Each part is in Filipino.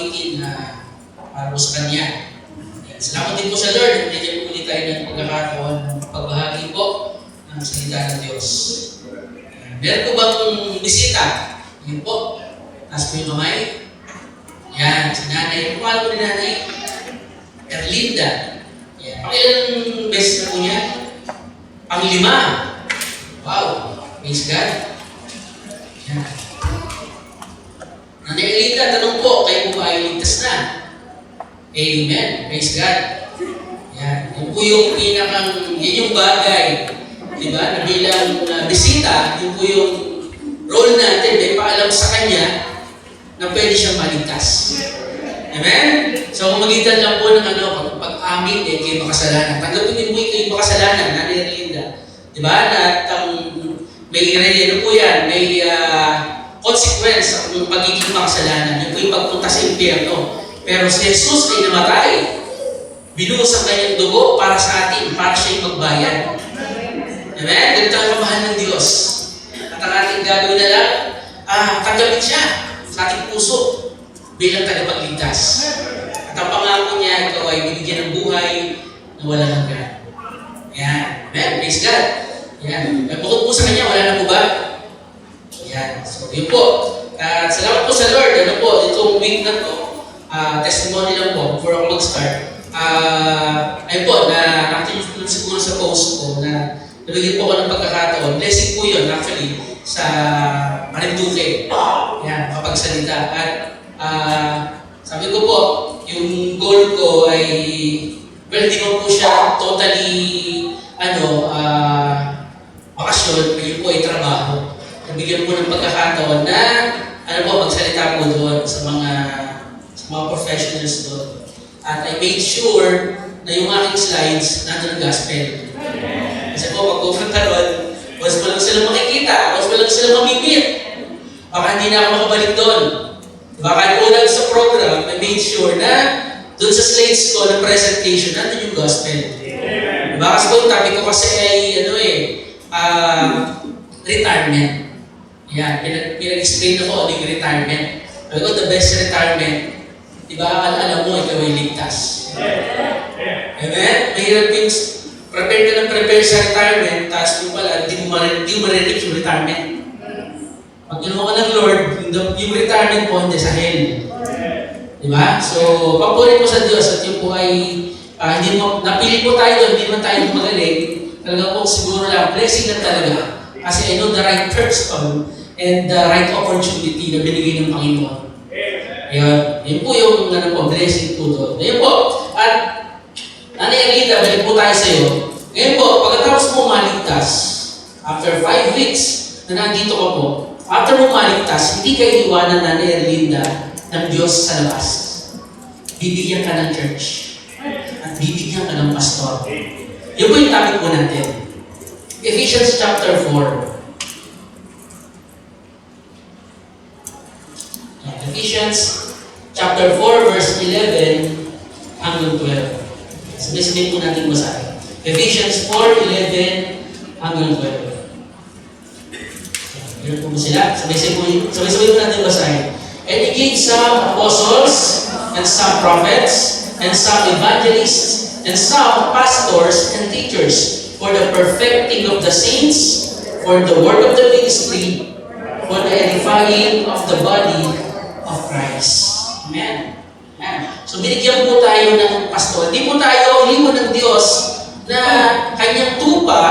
awitin na para po sa Kanya. Yan. Salamat din po sa Lord. Medyo po ulit tayo ng pagkakataon ng pagbahagi po ng salita ng Diyos. Yan. Meron po bang bisita? Yun po. Taas po yung kamay. Yan, si nanay. Kung alam po ni nanay? Erlinda. Yan. Pakilang beses na po niya? Pang-5. Wow. Praise God. Yan. Nanay Erlinda, tanong po, kayo po ba ay ligtas na? Amen. Praise God. Yan. Yan po yung yan yung bagay. Diba? Na bilang bisita, yun po yung role natin, may paalam sa Kanya na pwede siyang maligtas. Amen? So, magitan lang po ng pag-amin, kayo makasalanan. Tanggapin din mo kayo makasalanan, Nanay Erlinda. Diba? Na may po yan, may consequence ng pagiging makasalanan. Yun po yung pagpunta sa impyerno. Pero si Jesus ay namatay. Binuhos ang kanyang dugo para sa atin, para siya'y magbayad. Amen? Ganito ang kamahal ng Diyos. At ang ating gagawin na lang, tanggapin siya sa ating puso bilang tagapagligtas. At ang pangako niya, ikaw ay bibigyan ng buhay na walang hanggan. Yan. Amen? Praise God. Yan. Bukod po sa Kanya, wala na po ba? Yan. So, yun po. Salamat po sa Lord. Ano po, itong week na to, testimony lang po before ako mag-start. Ayun po, nakita nyo siguro sa post ko na nabigyan po ako ng pagkakataon. Blessing po yun, actually, sa Marinduque. Yan, mapagsalita. At sabi ko po, yung goal ko ay, well, hindi mo po siya totally, bakasyon, yun po ay trabaho. Nabigyan po ng pagkakataon na, magsalita po doon sa mga professionals doon. At I made sure na yung aking slides nandun ang gospel. Kasi po, pag pupunta doon, once mo lang sila makikita, once mo lang sila mamimit, baka hindi na ako makabalik doon. Baka ulang sa program, I made sure na doon sa slides ko ng presentation, nandun yung gospel. Baka sa doon, topic ko kasi ay, retirement. Yan, pinag-explain ako ano yung retirement. Sabi ko, the best retirement, diba, alam mo, ikaw ay ligtas. Amen? Mahirap yung prepare ka ng prepare sa retirement, tapos yung pala, hindi mo marinig yung retirement. Pag ginawa ka ng Lord, yung retirement po, hindi sa hell. Diba? So, pagpunin po sa Diyos at yung po ay, napili po tayo doon, hindi man tayo magaling, talaga po siguro lang, blessing na talaga. Kasi I know the right person and the right opportunity na binigay ng Panginoon. Yun po yung blessing po doon. Ngayon po, at Nanay Erlinda, balik po tayo sa iyo. Ngayon po, pagkatapos mo maligtas, after 5 weeks na nandito ka po, after mo maligtas, hindi ka iiwanan, Nanay Erlinda, ng Diyos sa labas. Bibigyan ka ng church. At bibigyan ka ng pastor. Yun po yung topic po natin. Ephesians chapter 4. Ephesians chapter 4 verse 11 hanggang 12. Sabay-sabay po natin basahin. Ephesians 4:11 hanggang 12. Meron po sila? Sabay-sabay po natin basahin. And He gave some apostles, and some prophets, and some evangelists, and some pastors and teachers, for the perfecting of the saints, for the work of the ministry, for the edifying of the body of Christ. Amen. Amen. So binigyan po tayo ng pastor. Hindi po tayo hilimon ng Diyos na kanyang tupa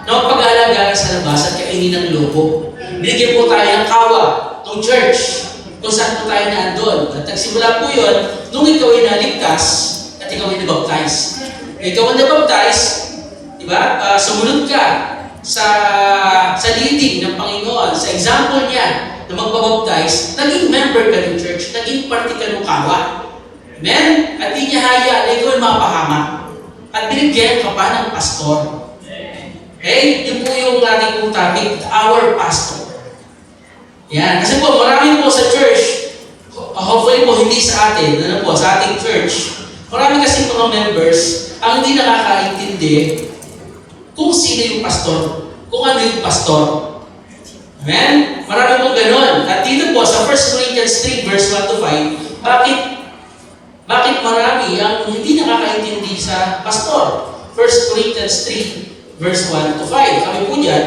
na magpag-aalaga sa labas at kainin ng lobo. Binigyan po tayo ng kawa, ng church, kung saan po tayo naandun. At nagsimula po yun, nung ikaw ay naligtas at ikaw ay nabaptize. Ikaw ay nabaptize, diba? Sumunod ka sa leading ng Panginoon, sa example niya na magbabaptize, naging member ka ng church, naging parte ka ng kawa. Amen? At di niya haya na ikaw ay mapahamak. At binigyan ka pa ng pastor. Okay? Yun po yung ating pong topic, our pastor. Yan. Kasi po, marami po sa church, hopefully po hindi sa atin, sa ating church, marami kasi mga members ang hindi nakakaintindi kung sino yung pastor, kung ano yung pastor. Amen? Marami pong ganon. At dito po sa 1 Corinthians 3 verse 1 to 5, bakit marami ang hindi nakakaintindi sa pastor. 1 Corinthians 3, verse 1 to 5. Kami po dyan.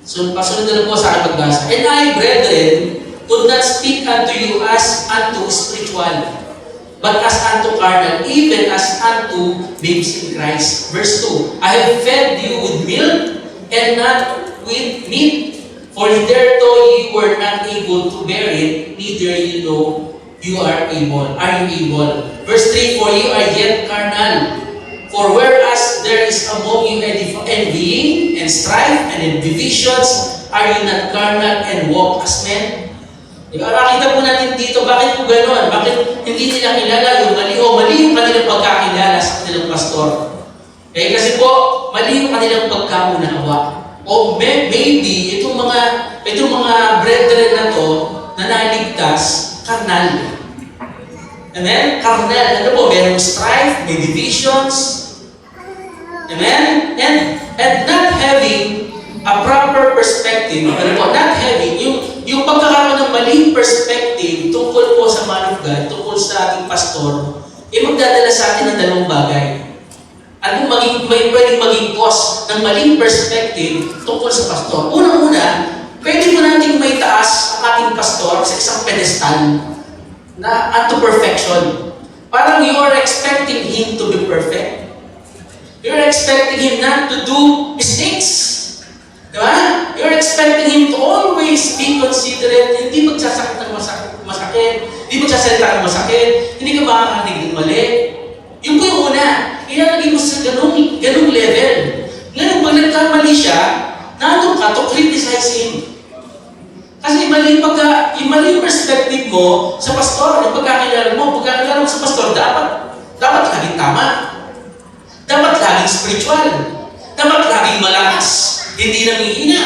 So, pasunod na lang po sa aking magbasa. And I, brethren, could not speak unto you as unto spiritual, but as unto carnal, even as unto babes in Christ. Verse 2, I have fed you with milk and not with meat, for hitherto ye were not able to bear it, neither you know you are able. Are you able? Verse 3, for you are yet carnal. For whereas there is among you envying and strife and divisions, are you not carnal and walk as men? Diba? Makita po natin dito, bakit po gano'n? Bakit hindi nila kilala yung mali o mali yung kanilang pagkakilala sa kanilang pastor? Eh kasi po, mali yung kanilang pagkamunawa. O maybe, itong mga brethren na to, na naligtas, karnal. Amen? Karnal. Ano po? Merong strife, may divisions. Amen? And not having a proper perspective, ano po? Not having, yung pagkakaroon ng maling perspective tungkol po sa man of God, tungkol sa ating pastor, magdadala sa atin ng dalawang bagay. Ano may pwedeng maging cause ng maling perspective tungkol sa pastor? Unang-una, pwede mo nating may taas ang ating pastor sa isang pedestal na unto perfection. Parang you are expecting him to be perfect. You are expecting him not to do mistakes. Diba? You are expecting him to always be considerate, hindi magsasakit ng masakit, hindi magsasalita ng masakit, hindi ka makakarinig ng mali. Yun po yung una. Ilalagay mo sa ganung level. Ngayon, pag nagkamali siya, nandun ka to criticize him. Kasi mali yung perspective mo sa pastor, yung pagkakilala mo sa pastor, dapat laging tama. Dapat laging spiritual. Dapat laging malakas. Hindi namihina.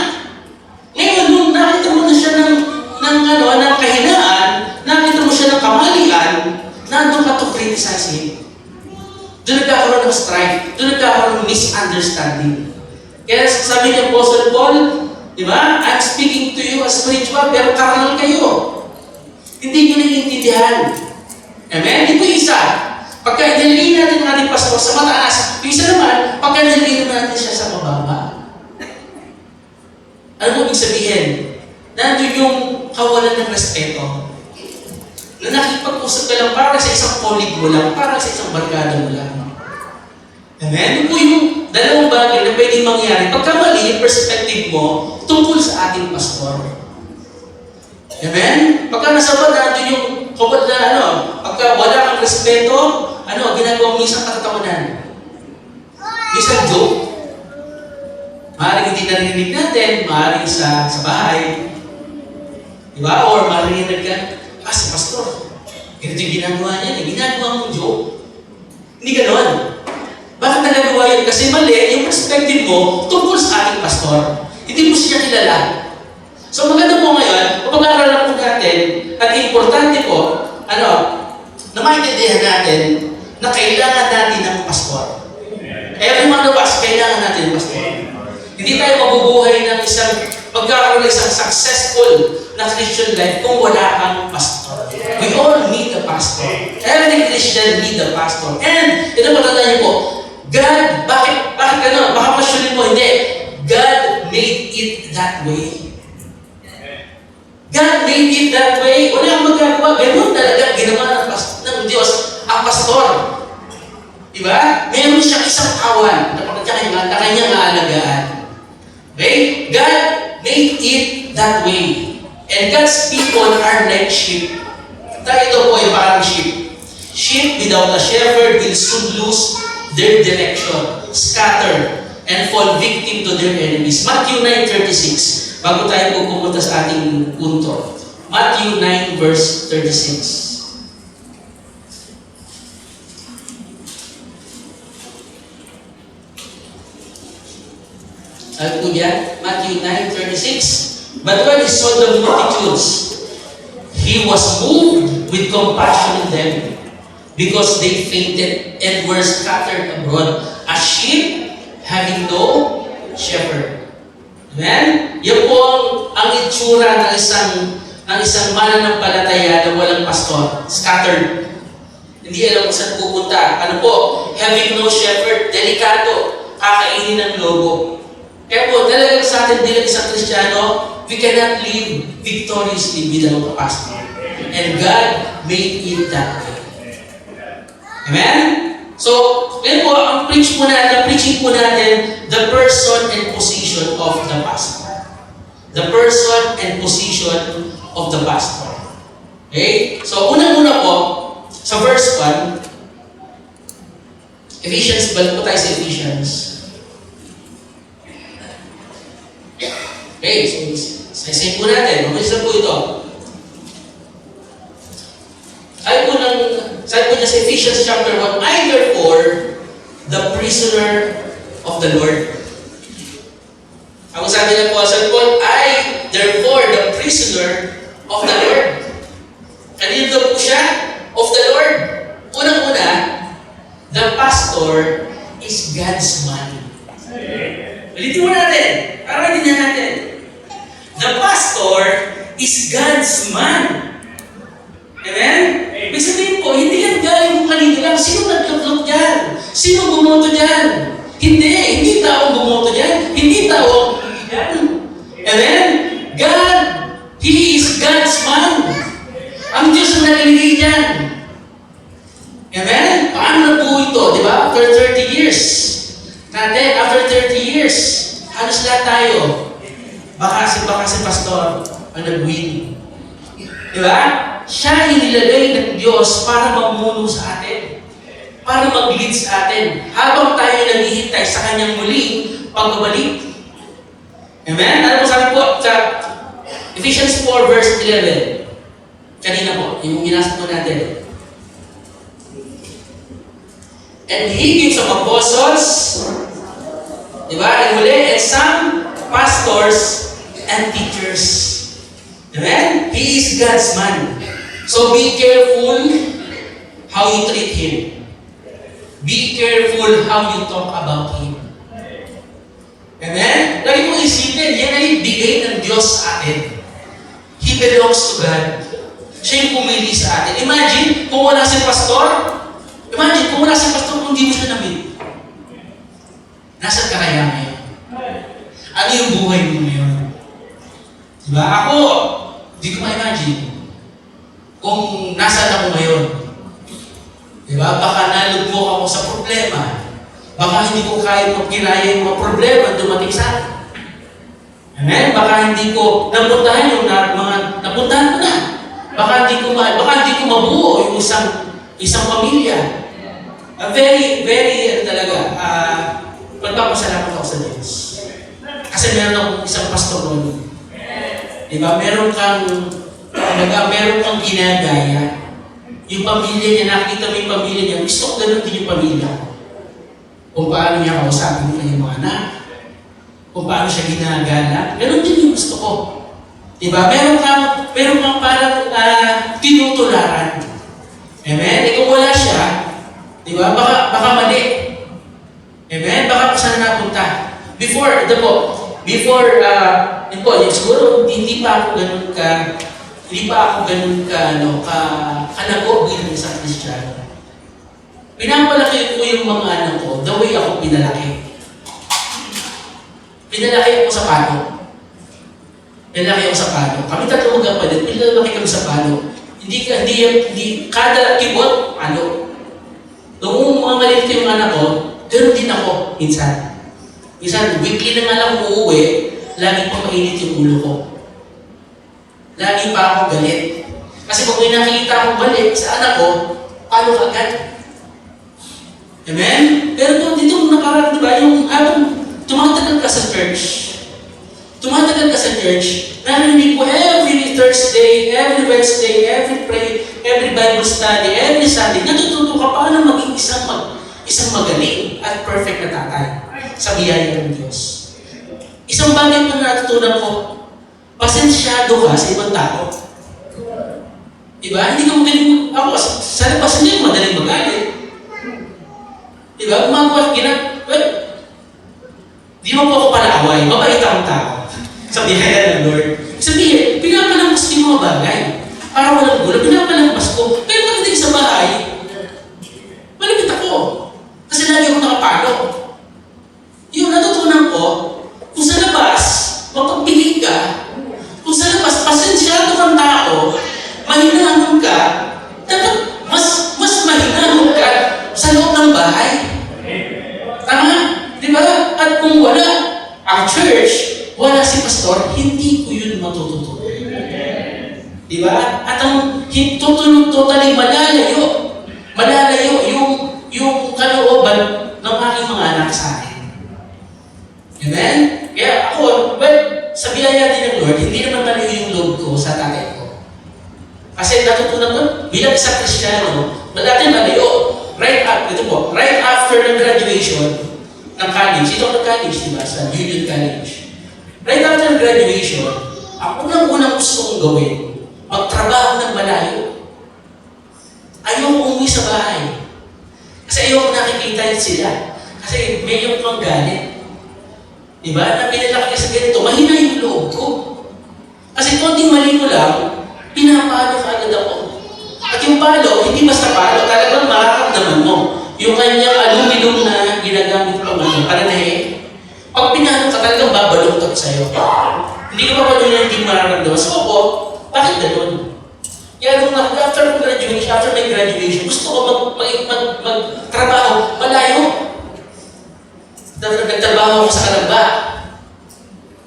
Ngayon, nung nakita mo na siya ng kahinaan, nakita mo siya ng kamalian, nandun ka to criticize him. Doon nagkakaroon ng strife. Doon nagkakaroon ng misunderstanding. Kaya sabi ni Apostle Paul, di ba? I'm speaking to you as spiritual, pero carnal kayo. Hindi nyo naiintindihan. Amen? Ito yung isa. Pagka inilagay natin ang ating pastor sa mataas, yung isa naman, pagka inilagay natin siya sa mababa. Ano mo ibig sabihin? Nandun yung kawalan ng respeto. Na nakikipag-usap ka lang para sa isang colleague mo lang, para sa isang barkada mo lang. Amen? Yun po yung dalawang bagay na pwedeng mangyari. Pagka mali yung perspective mo tungkol sa ating pastor. Amen? Pagka nasabad natin yung kabal na pagka wala kang respeto, ginagawa mo isang katatawanan. Isang joke. Maaaring hindi narinig natin, maaaring sa bahay. Diba? Or maaaring ka, si pastor, ganito yung ginagawa niya, ginagawa mong joke. Hindi ganon. Bakit nagagawa yun? Kasi mali yung perspective mo tungkol sa ating pastor. Hindi mo siya kilala. So maganda po ngayon, pag-aaralan po natin, at importante po, na maintindihan natin na kailangan natin ng pastor. Every one of us, kailangan natin ng pastor. Hindi tayo mabubuhay ng magkakaroon ng isang successful na Christian life kung wala kang pastor. We all need a pastor. Every Christian need a pastor. And, ito matandaan niyo po, God, bakit gano'n? Baka masyulin mo, hindi. God made it that way. God made it that way. Wala kang magagawa. Ganun talaga ginawa ng Diyos ang pastor. Diba? Meron siyang isang awan na kanyang aalagaan. Okay? God made it that way. And God's people are like sheep. Ito po ay parang sheep. Sheep without a shepherd will soon lose their direction, scatter, and fall victim to their enemies. Matthew 9:36. Bago tayo po pumunta sa ating punto. Matthew 9 verse 36. Ano po yan? Matthew 9:36. But when he saw the multitudes, he was moved with compassion on them, because they fainted and were scattered abroad as sheep having no shepherd. Amen? Yan po ang itsura ng isang ng isang mananampalataya na walang pastor. Scattered. Hindi alam kung saan pupunta. Ano po? Having no shepherd. Delikado. Kakainin ng lobo. Kaya po, talagang sa atin bilang isang Kristiyano, we cannot live victoriously without a pastor. And God made it that way. Amen? So, ngayon po, ang preaching po natin, the person and position of the pastor. The person and position of the pastor. Okay? So, unang-una po, sa verse 1, Ephesians, balik po tayo sa Ephesians. Okay, so, sa-save po natin. Mabilis po ito. Sabi po niya sa Ephesians chapter 1, I therefore, the prisoner of the Lord. Ang sabi niya po, sabi po, I therefore, the prisoner of the Lord. Kanino daw po siya? Of the Lord. Unang-una, the pastor is God's man. Ulitin mo natin. Para din natin. The pastor is God's man. Amen? Ibig sabihin po, hindi yan galing mo kanina lang. Sino nagluklok dyan? Sino bumoto dyan? Hindi taong bumoto dyan. Hindi taong dyan. Amen? God, He is God's man. Ang Diyos ang nakiligay dyan. Amen? Paano na po ito? Di ba? After 30 years. Natin, after 30 years, halos lahat tayo. Baka si pastor ang nag-win. Di ba? Siya inilagay ng Diyos para mamuno sa atin. Para mag-lead sa atin. Habang tayo naghihintay sa kanyang muling pagbabalik. Amen? Ano po sabi po sa Ephesians 4 verse 11. Kanina po, yung ginasa po natin. And He gives some apostles, diba? And muli, and some pastors and teachers. Amen? He is God's man. So be careful how you treat Him. Be careful how you talk about Him. Amen? Lagi mong isipin, yan ay bigay ng Diyos sa atin. He belongs to God. Siya yung pumili sa atin. Imagine, kung wala si pastor, kung hindi mo siya na-meet. Nasaan ka kaya ngayon? Ano yung buhay mo ngayon? Diba? Ako, hindi ko ma-imagine kung nasaan ako ngayon. Diba? Baka nalugmok ako sa problema. Baka hindi ko kaya magkinaya yung mga problema dumating sa akin. Amen? Baka hindi ko napuntahan yung mga napuntahan ko na. Baka hindi ko mabuo yung isang pamilya. Very talaga, pagpapasalamat ako sa Diyos. Kasi meron akong isang pastor noon. Diba? Meron kang ginagaya. Yung pamilya niya, nakikita mo yung pamilya niya, gusto ko ganun din yung pamilya ko. Kung paano niya kausapin yung kanyang mga anak. Kung paano siya ginagala. Ganun din yung gusto ko. Diba? Meron kang parang tinutularan. Amen? E kung wala siya, diba? Baka mali. Amen? Baka kung saan napunta. Siguro hindi pa ako ganun kanago bilang isang Kristiyano. Pinapalaki ko yung mga anak ko the way ako pinalaki. Pinalaki ako sa palo. Kami tatlo magkapatid, pinalaki kami sa palo. Hindi kada kibot, palo. Noong mga maliit yung anak ko, ganoon din ako minsan. Minsan, weekly na nga lang uuwi, lagi pa mainit yung ulo ko. Lagi pa ako galit. Kasi kung may nakikita akong balik sa anak ko, palo agad. Amen? Pero dito nakaraan, di ba, yung habang tumatagal ka sa church, narinig ko every Thursday, every Wednesday, every Bible study, every Sunday, natututo ka paano maging isang magaling at perfect na tatay sa biyaya ng Diyos. Isang bagay pa natutunan ko, pasensyado ka sa ibang tao. Diba? Hindi ka magaling, ako, sa labas niya, madaling magalit. Diba? Di mo po ako palaaway, mabait akong tao. Sa biyaya ng Lord. Sabihin, pinapalamos din mga bagay. Para walang gulo, pinapalabas ko. Pero pagdating sa bahay, malapit ako. Kasi lagi ako nakapalo. Yung natutunan ko, kung sa labas, mapagpiling ka, kung sa labas, pasensyado kang tao, mahinahan ka, dapat mas mahinahan ka sa loob ng bahay. Tama? Di ba? At kung wala ang church, wala si pastor, hindi ko yun matututunan. Di ba? At ang totally malalayo yung kalooban ng aking mga anak sa akin. Amen? Kaya ako, sa biyaya din ng Lord, hindi naman malayo yung loob ko sa tatay ko. Kasi natutunan ko, bilang isang Kristiyano, dati malayo. Right after ng graduation ng college, ito ang college, di ba? Sa Union College. Right after ng graduation, ako unang gusto kong gawin, magtrabaho ng malayo. Ayoko umuwi sa bahay. Kasi ayoko nakikita sila. Kasi may yung pang galit. Diba? Na pinalaki ka sa ganito, mahina yung loob ko. Kasi konting mali ko lang, pinapalo ka agad ako. At yung palo, hindi basta palo, talagang mararamdaman mo. Yung kanyang aluminum na ginagamit ko ng pananahe, pag pinalo ka talagang babaluktot sa'yo. Hindi ka pa pa doon hindi mararamdaman. So ako, bakit ganun? Kaya nung after my graduation, gusto ko magtrabaho, malayo. Nagtrabaho ako sa Kalamba.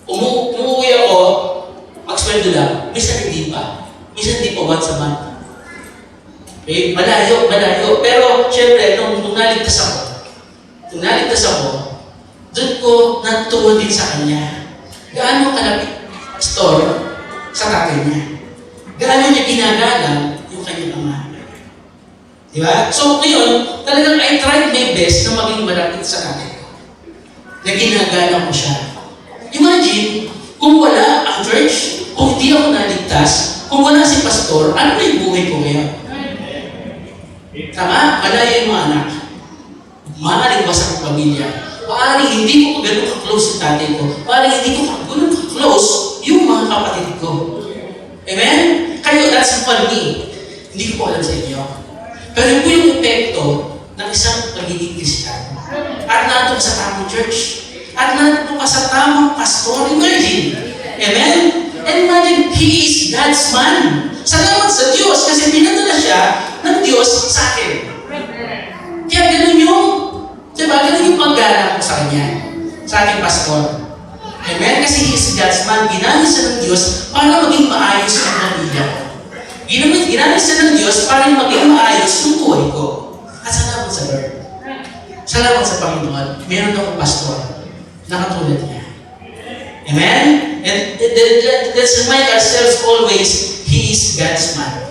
Umuwi ako, mag-sweldo lang, minsan hindi pa. Minsan hindi pa once a month. Okay? Malayo. Pero, syempre, nung naligtas ako, doon ko natuwa din sa kanya. Gaano kalapit store sa tatay niya. Gaano niya ginagalang yung kanyang ama. Diba? So, ngayon, talagang I tried my best na maging malapit sa tatay ko. Na ginagalang ko siya. Imagine, kung wala ang church, kung hindi ako naligtas, kung wala si pastor, ano na yung buhay ko ngayon? Tama? Malayo yung mga anak. Maaaring wasak ang pamilya. Maaaring hindi ko ganun ka-close sa tatay ko. Maaaring hindi ko ganun ka-close yung mga kapatid ko. Amen? Kayo, that's for me. Hindi ko po alam sa inyo. Pero yun po yung epekto ng isang pagiging Kristiyano. At nandun sa tamang church. At nandun ka sa tamang pastor. Imagine. Amen? And imagine, he is God's man. Salamat sa Diyos kasi pinadala siya ng Diyos sa akin. Kaya ganun yung, diba, ganun yung paggalang ko sa kanya. Sa aking pastor. Amen? Kasi he is God's man. Ginamit siya ng Diyos para maging maayos ang pamilya ko. Ginamit siya ng Diyos para maging maayos yung buhay ko. At salamat sa Lord. Salamat sa Panginoon. Meron akong pastor na katulad niya. Amen? And let's remind ourselves always, He is God's man.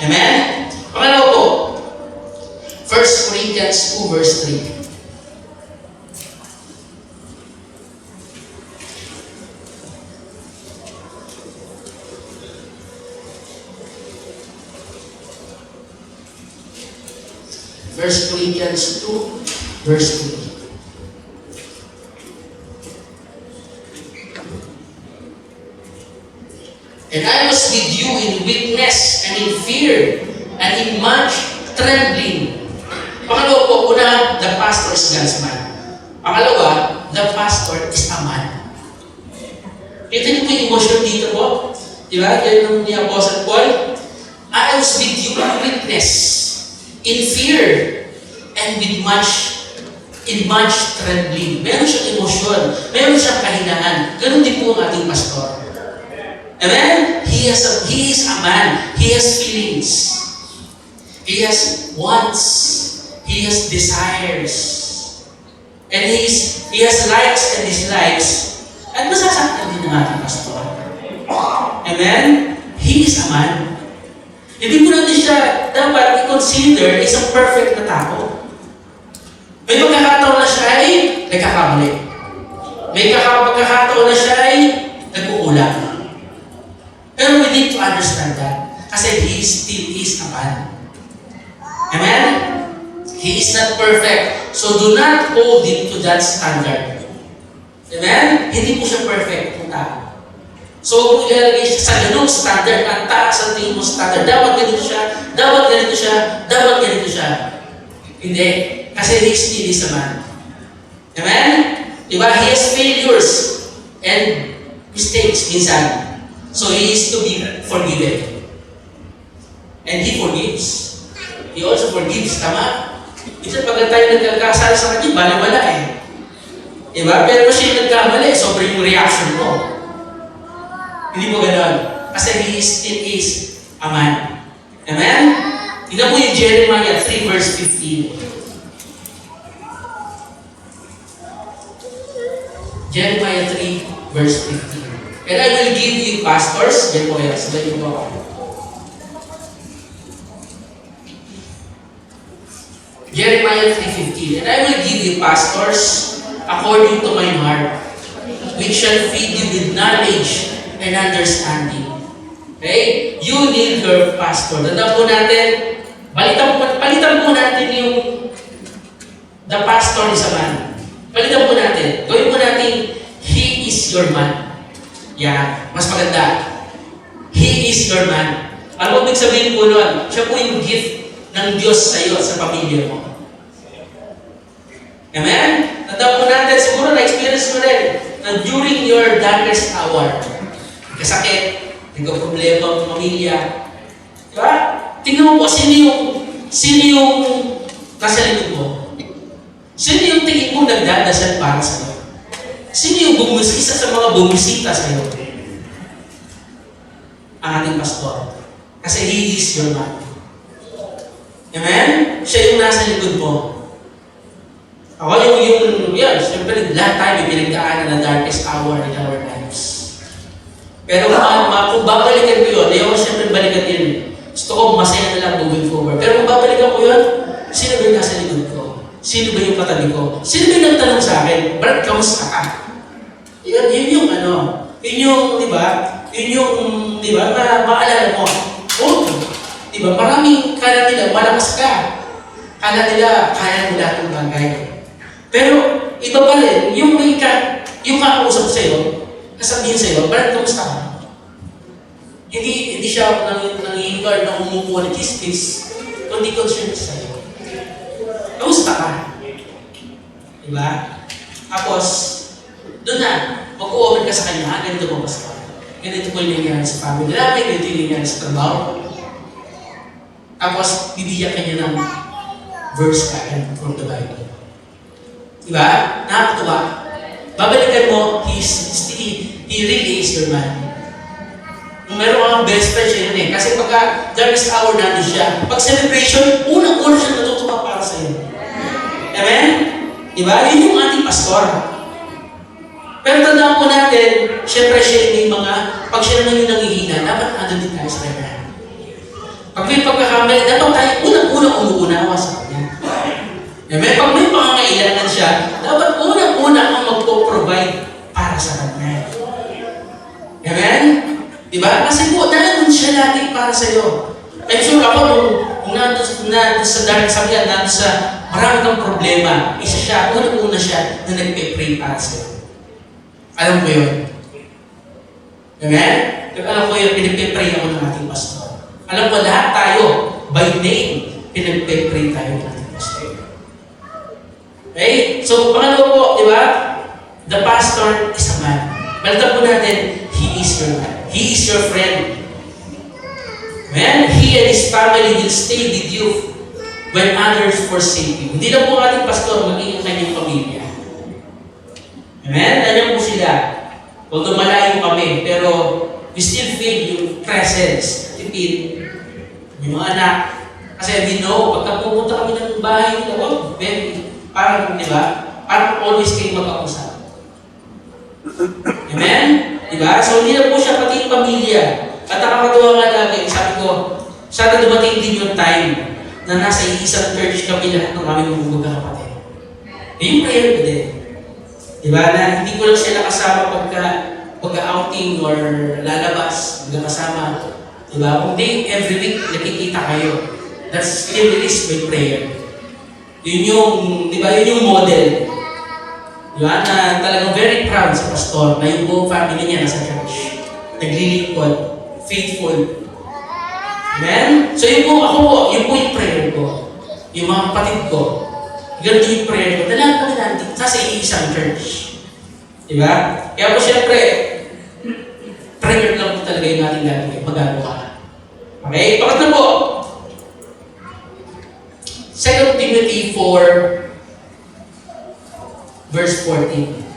Amen? Pangalawa po, 1 Corinthians 2 verse 3. First Corinthians 2, verse 3. And I was with you in weakness and in fear and in much trembling. Pangalawa po, una, the pastor is God's man. Pangalawa, the pastor is a man. Kita niyo po yung emotion dito po? Di ba? Yan yung ni Apostle Paul. I was with you in weakness, in fear, and in much trembling. Meron siyang emosyon, meron siyang kahinaan. Ganun din po ang ating pastor. Amen? He is a man. He has feelings. He has wants. He has desires. And he has likes and dislikes. At masasaktan din ng ating pastor. Amen? He is a man. Hindi po natin siya dapat i-consider isang perfect na tao. May magkakataon na siya ay nagkakamali. May magkakataon na siya ay nagkukulang. Pero we need to understand that. Kasi he still is a man. Amen? He is not perfect. So do not hold him to that standard. Amen? Hindi po siya perfect kung tao. So, kung ilalagay siya sa ganung standard, ang taas ang tingin mo standard, dapat ganito siya, dapat ganito siya, dapat ganito siya. Hindi. Kasi he still is a man. Amen? Diba? He has failures and mistakes minsan. So, he is to be forgiven. And he forgives. He also forgives. Tama? Minsan pag tayo nagkakasala sa kanya, bala-bala eh. Diba? Pero siya nagkamali, sobrang yung reaction mo. Hindi mo gano'n. Kasi he still is a man. Amen? Tingnan mo yung Jeremiah 3 verse 15. Jeremiah 3 verse 15. And I will give you pastors. Yan po yan. Sabihin mo ako. Jeremiah 3:15. And I will give you pastors according to my heart, which shall feed you with knowledge and understanding. Okay? You need your pastor. Tandaan po natin, palitan po natin yung the pastor is a man. Palitan po natin. Gawin po natin, he is your man. Yan. Mas maganda. He is your man. Ano ibig sabihin po nun? Siya po yung gift ng Diyos sa iyo at sa pamilya mo. Amen? Tandaan po natin, siguro na-experience mo rin na during your darkest hour, kasakit, nagka-problema ang pamilya. Diba? Tingnan mo po, sino yung nasa likod mo? Sino yung tingin mo nagdadasal para sa iyo? Sino yung isa sa mga bumisita sa iyo? Ang ating pastor. Kasi he is your man. Amen? Siya yung nasa likod mo. Ako yan, siyempre lahat tayo may pinagdaanan ng darkest hour in our lives. Pero kung babalikan ko yun, ayaw ko siyempre balikan yun. Gusto ko masaya na lang moving forward. Pero kung babalikan ko yun, sino ba yung nasa likod ko? Sino ba yung katabi ko? Sino ba yung nagtanong sa akin? Brad, kamusta ka? Yun yung yun yung, di ba? Yun yung, di ba, maalala mo. Oh, di ba? Maraming kala nila, malakas ka. Kala nila, kaya mo lahat ng bagay. Pero, iba pa rin, yung kakausap sa'yo, kasabihin sa'yo, Brad, kamusta ka? Hindi siya nangihingar na umupo ng kiss-kiss, kundi concerned sa'yo. Kamusta ka? Diba? Tapos, doon na, mag-u-open ka sa kanya, ganito po basta. Ganito po yung nangyari sa family namin, ganito yung nangyari sa trabaho. Tapos, bibigyan ka niya ng verse ka from the Bible. Diba? Nakakatuwa. Babalikan mo, he really is your man. Kung meron kang best friend siya yun eh. Kasi pagka darkest hour natin siya, pag celebration, unang-una siya natutuwa para sa iyo. Amen? Diba? Yun yung ating pastor. Pero tandaan po natin, syempre siya yung pag siya naman yung nangihina, dapat andun din tayo sa kanya. Pag may pagkakamali, dapat tayo unang-unang umuunawa sa kanya. Amen? Pag may pangangailangan siya, dapat unang-una ang magpo-provide para sa kanya. Amen? Diba? Kasi po, nandun siya lagi para sa iyo. I'm sure ako, kung nandun sa dark sabihan, nandun sa marami kang problema, isa siya, unang-una siya na nagpe-pray para sa iyo. Alam ko yun. Amen? Alam ko yun, pinagpe-pray ako ng ating pastor. Alam ko, lahat tayo, by name, pinagpe-pray tayo ng ating pastor. Okay? So, pangalawa po, di ba? The pastor is a man. Balitan po natin, he is your man. He is your friend. Amen? He and his family will stay with you when others forsake you. Hindi lang po ating pastor, maging ang kanyang pamilya. Amen? Nandiyan po sila. Although malayo kami, pero we still feel yung presence, tipid, yung mga anak. Kasi we know, pagka pupunta kami ng bahay nila, oh, very, parang, di ba? Parang always kayo mag-kausap. Amen? Diba? So, hindi na po siya pati yung pamilya. At nakakatuwa nga lagi, sabi ko, sana dumating din yung time na nasa isang church kami lahat ng aming mga kapatid. Yung prayer ko din. Diba? Na hindi ko lang sila kasama pagka-outing or lalabas, magkakasama. Diba? Kung di, every week nakikita kayo. That's still is my prayer. Yun yung, diba? Yun yung model. Diba? Na talagang very proud sa pastor na yung buong family niya nasa church. naglilingkod, faithful. Amen? So yun po, yun po yung prayer ko. Yung mga kapatid ko, ganito yung prayer ko. Dalahan kami natin sa iisang church. Diba? Kaya po siyempre, prayer lang po talaga yung ating gagawin. Magagawa. Okay? Pangatlo po, 2 Timothy 4, verse 14.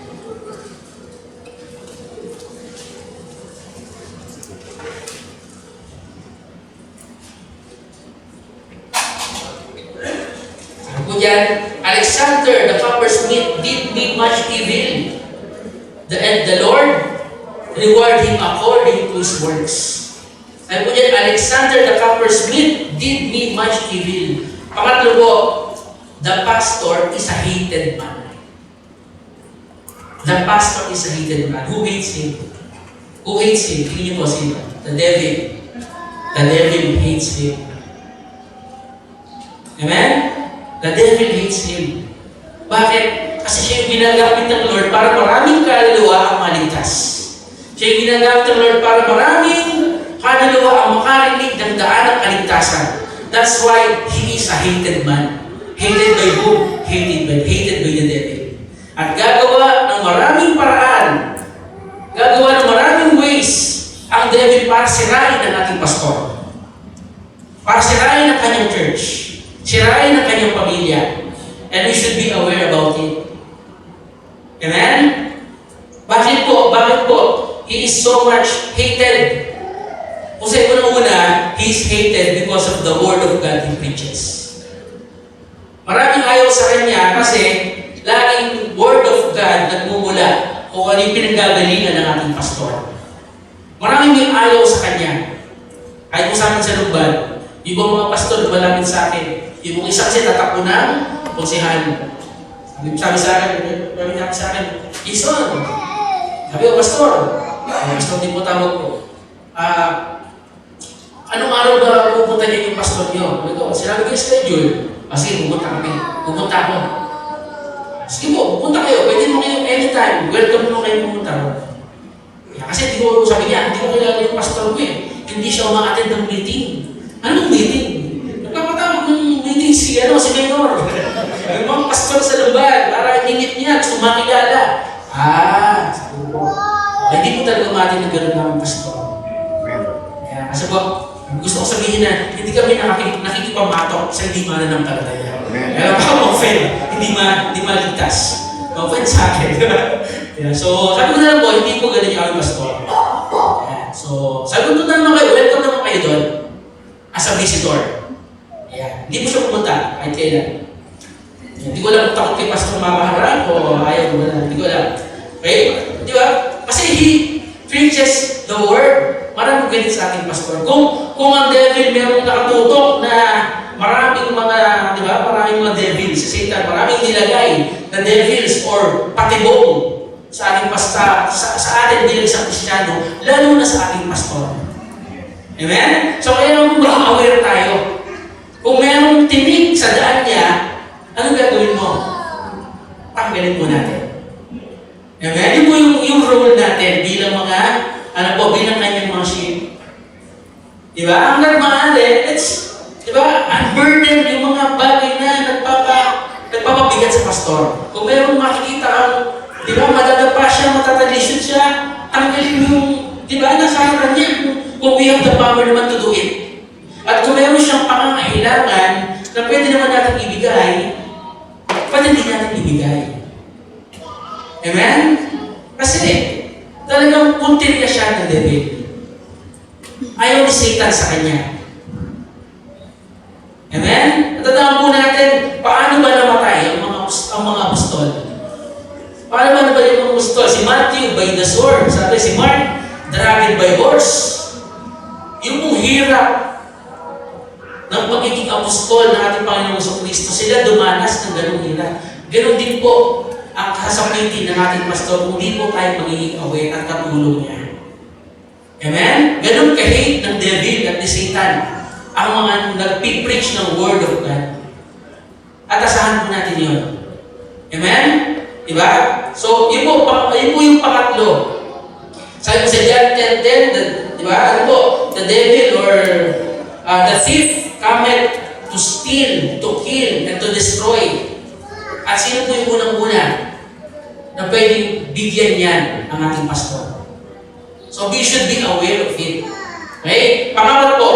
Alexander, the coppersmith, did me much evil. The Lord reward him according to his works. Sabi po dyan, Alexander, the coppersmith, did me much evil. Pangatlo po, the pastor is a hated man. The pastor is a hated man. Who hates him? Who hates him? Tingin niyo po sino? The devil. The devil hates him. Amen? The devil hates him. Bakit? Kasi siya yung ginagamit ng Lord para maraming kaluluwa ang maligtas. Siya yung ginagamit ng Lord para maraming kaluluwa ang makarinig ng daan ng kaligtasan. That's why he is a hated man. Hated by whom? Hated by the devil. At gagawa ng maraming paraan, gagawa ng maraming ways ang devil para sirain ang ating pastor. Para sirain ang kanyang church. Sirain ang kanyang pamilya. And we should be aware about it. Amen? Bakit po? Bakit po? He is so much hated. Kung sa una, he is hated because of the word of God he preaches. Maraming ayaw sa kanya kasi laging word of God nagmumula kung ano yung pinanggagalingan ng ating pastor. Maraming may ayaw sa kanya. Kahit kung sa amin sa Lumban, yung mga pastor lumalapit sa akin, yung isa kasi tatakbo ng konsehan. Sabi sa akin, Ison, sabi ko, pastor, pastor din po tawag ko, anong araw ba pupunta niyo yung pastor niyo? Sinabi ko yung schedule. Sige, pupunta ako. Sige po, pupunta kayo. Pwede mo kayo anytime. Welcome mo kayo pupunta. Kasi sabi niya, hindi ko kilala yung pastor ko eh. Hindi siya umaattend ng meeting. Anong meeting? Nagpapatawag ng meeting si Mayor. Yung mga pastor sa Lumban, para ingit niya, gusto makilala. Sabi ko, hindi po talaga umaattend ng gano'n ng pastor. Kaya kasi po, gusto ko sabihin na hindi kami nakikipamatok sa hindi mananampalataya. Kaya baka ma-offend, hindi maligtas. Ma-offend sa akin. So, sabi ko na lang po, hindi po ganun yung aming pastor. So, sabi ko na naman kayo, welcome naman kayo doon as a visitor. Hindi po siya pumunta, kahit kailan. Hindi ko alam kung takot kay pastor mabaharap o ayaw ko na, hindi ko alam. Okay? Di ba? Kasi he preaches the word. Maraming ganit sa ating pastor. Kung ang devil merong nakatutok na maraming mga, di ba, maraming mga devils sa Satan, maraming nilagay na devils or patibong sa ating sa atin bilang isang Kristiyano, lalo na sa ating pastor. Amen? So kaya naman maging aware tayo. Kung merong tinig sa daan niya, ano gagawin mo? Tanggalin po natin. Amen? Yun po yung role natin bilang mga bilang kanyang mga sheep. Diba? Ang nagmahali, diba, unburden yung mga bagay na nagpapabigat sa pastor. Kung mayroong makikita ang, diba, madadapa siya, matatalisyon siya, tanggalin yung, diba, nasa harapan niya, kung we have the power naman to do it. At kung mayroon siyang pangangailangan na pwede naman natin ibigay, pwede din natin ibigay. Amen? Kasi, talagang puntirya siya ng devil. Ayaw ni Satan sa kanya. Amen? Natandaan po natin, paano ba namatay ang mga apostol? Paano ba namatay ang mga apostol? Si Matthew by the sword. Sabi si Mark, dragged by horse. Yung mong hirap ng pagiging apostol ng ating Panginoong Kristo, sila dumanas ng ganung hirap. Ganon din po ang kasakitin ng ating pastor kung di po tayo magiging aware at katulong niya. Amen? Ganun ka-hate ng devil at ni Satan ang mga nag-preach ng Word of God. At asahan po natin yun. Amen? Diba? So, yun po yung pangatlo. Sabi ko sa John 10:10, the Di ba? Ano po? The devil or the thief cometh to steal, to kill, and to destroy. At sino po yung unang-una na pwedeng bigyan yan ang ating pastor? So we should be aware of it. Okay? Pangapat po,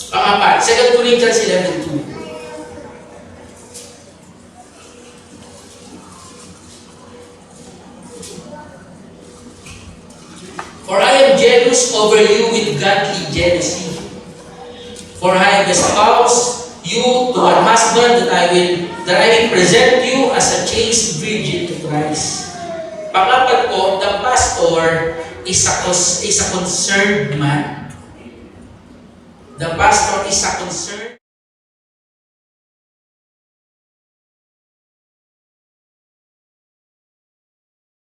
2 Corinthians 11:2. For I am jealous over you with godly jealousy. For I have espoused you to an husband that I will present you as a chaste virgin to Christ. Pangapat po, the pastor is a concerned man. The pastor is a concerned